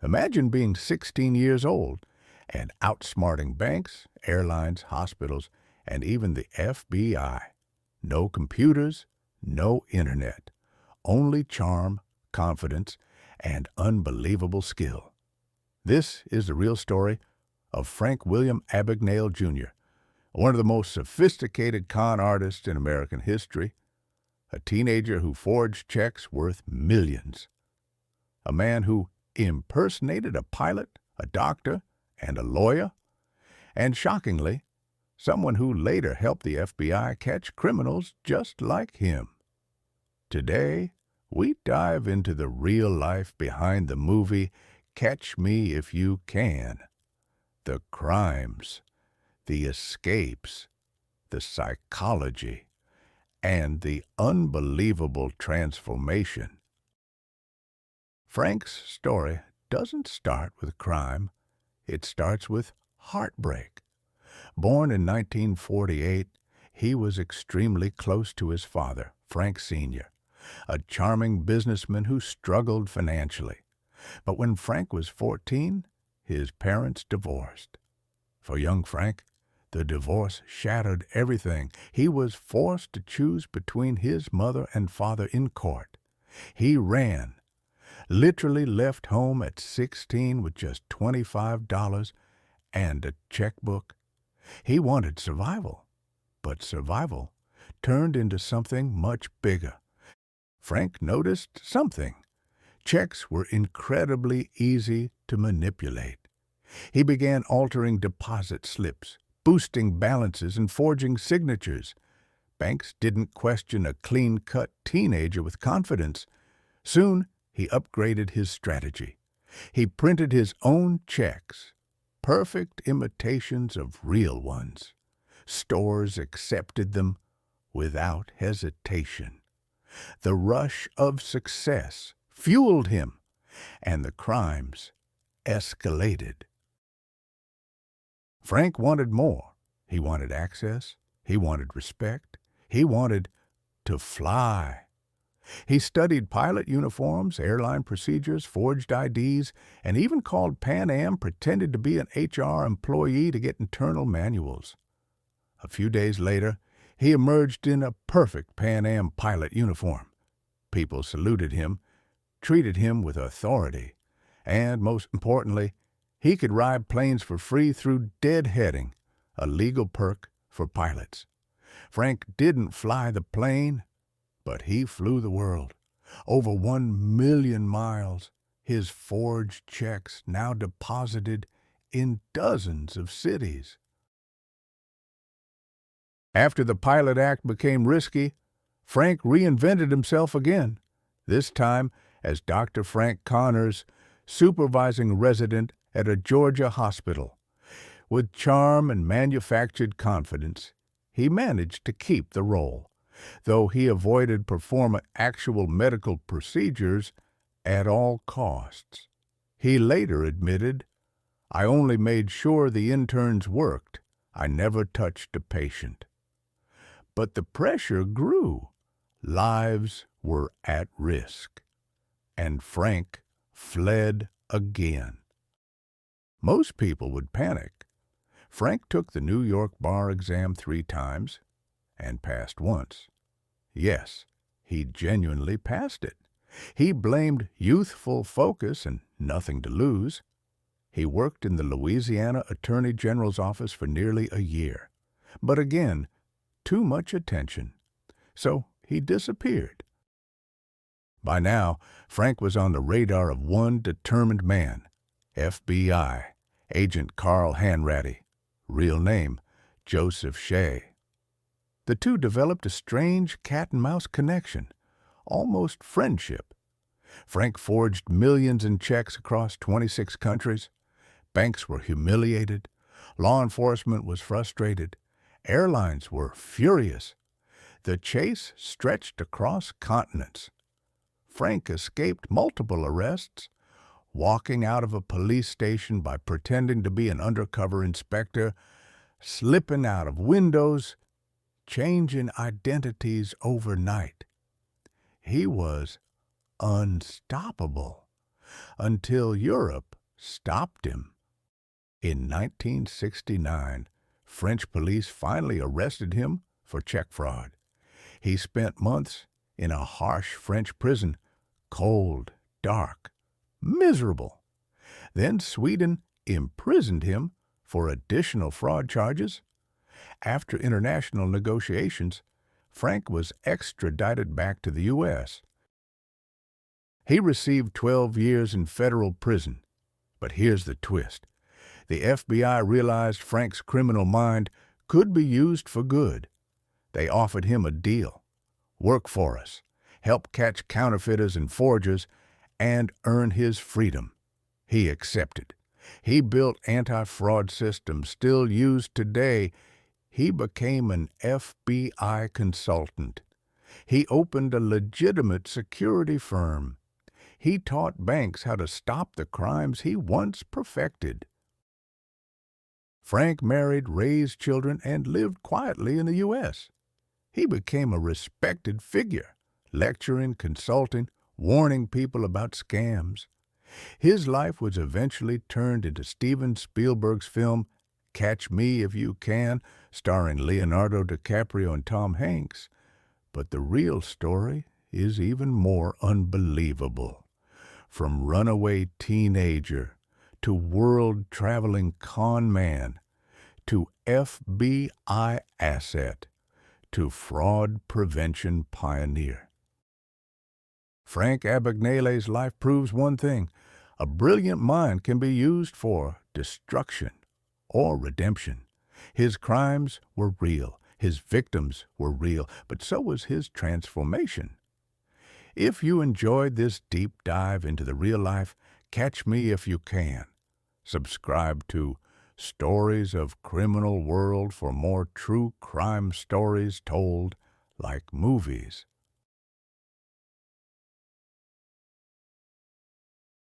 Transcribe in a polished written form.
Imagine being 16 years old and outsmarting banks, airlines, hospitals, and even the FBI. No computers, no internet, only charm, confidence, and unbelievable skill. This is the real story of Frank William Abagnale, Jr., one of the most sophisticated con artists in American history, a teenager who forged checks worth millions, a man who impersonated a pilot, a doctor, and a lawyer, and shockingly, someone who later helped the FBI catch criminals just like him. Today, we dive into the real life behind the movie Catch Me If You Can. The crimes, the escapes, the psychology, and the unbelievable transformation. Frank's story doesn't start with crime. It starts with heartbreak. Born in 1948, he was extremely close to his father, Frank Sr., a charming businessman who struggled financially. But when Frank was 14, his parents divorced. For young Frank, the divorce shattered everything. He was forced to choose between his mother and father in court. He ran, literally left home at 16 with just $25 and a checkbook. He wanted survival, but survival turned into something much bigger. Frank noticed something. Checks were incredibly easy to manipulate. He began altering deposit slips, boosting balances, and forging signatures. Banks didn't question a clean-cut teenager with confidence. Soon, he upgraded his strategy. He printed his own checks, perfect imitations of real ones. Stores accepted them without hesitation. The rush of success fueled him, and the crimes escalated. Frank wanted more. He wanted access. He wanted respect. He wanted to fly. He studied pilot uniforms, airline procedures, forged IDs, and even called Pan Am, pretended to be an HR employee to get internal manuals. A few days later, he emerged in a perfect Pan Am pilot uniform. People saluted him, treated him with authority, and, most importantly, he could ride planes for free through deadheading, a legal perk for pilots. Frank didn't fly the plane, but he flew the world. Over 1 million miles, his forged checks now deposited in dozens of cities. After the pilot act became risky, Frank reinvented himself again, this time as Dr. Frank Connors, supervising resident at a Georgia hospital. With charm and manufactured confidence, he managed to keep the role, though he avoided performing actual medical procedures at all costs. He later admitted, "I only made sure the interns worked. I never touched a patient." But the pressure grew. Lives were at risk. And Frank fled again. Most people would panic. Frank took the New York bar exam 3 times and passed once. Yes, he genuinely passed it. He blamed youthful focus and nothing to lose. He worked in the Louisiana Attorney General's office for nearly a year. But again, too much attention. So he disappeared. By now, Frank was on the radar of one determined man, FBI Agent Carl Hanratty, real name Joseph Shea. The two developed a strange cat-and-mouse connection, almost friendship. Frank forged millions in checks across 26 countries. Banks were humiliated. Law enforcement was frustrated. Airlines were furious. The chase stretched across continents. Frank escaped multiple arrests, walking out of a police station by pretending to be an undercover inspector, slipping out of windows, changing identities overnight. He was unstoppable. until Europe stopped him. In 1969, French police finally arrested him for check fraud. He spent months in a harsh French prison, cold, dark, miserable. Then Sweden imprisoned him for additional fraud charges. After international negotiations, Frank was extradited back to the U.S. He received 12 years in federal prison. But here's the twist. The FBI realized Frank's criminal mind could be used for good. They offered him a deal. Work for us, help catch counterfeiters and forgers, and earn his freedom. He accepted. He built anti-fraud systems still used today. He became an FBI consultant. He opened a legitimate security firm. He taught banks how to stop the crimes he once perfected. Frank married, raised children, and lived quietly in the U.S. He became a respected figure, lecturing, consulting, warning people about scams. His life was eventually turned into Steven Spielberg's film Catch Me If You Can, starring Leonardo DiCaprio and Tom Hanks. But the real story is even more unbelievable. From runaway teenager to world-traveling con man to FBI asset to fraud prevention pioneer. Frank Abagnale's life proves one thing: a brilliant mind can be used for destruction or redemption. His crimes were real, his victims were real, but so was his transformation. If you enjoyed this deep dive into the real life, Catch Me If You Can. Subscribe to Stories of Criminal World for more true crime stories told like movies.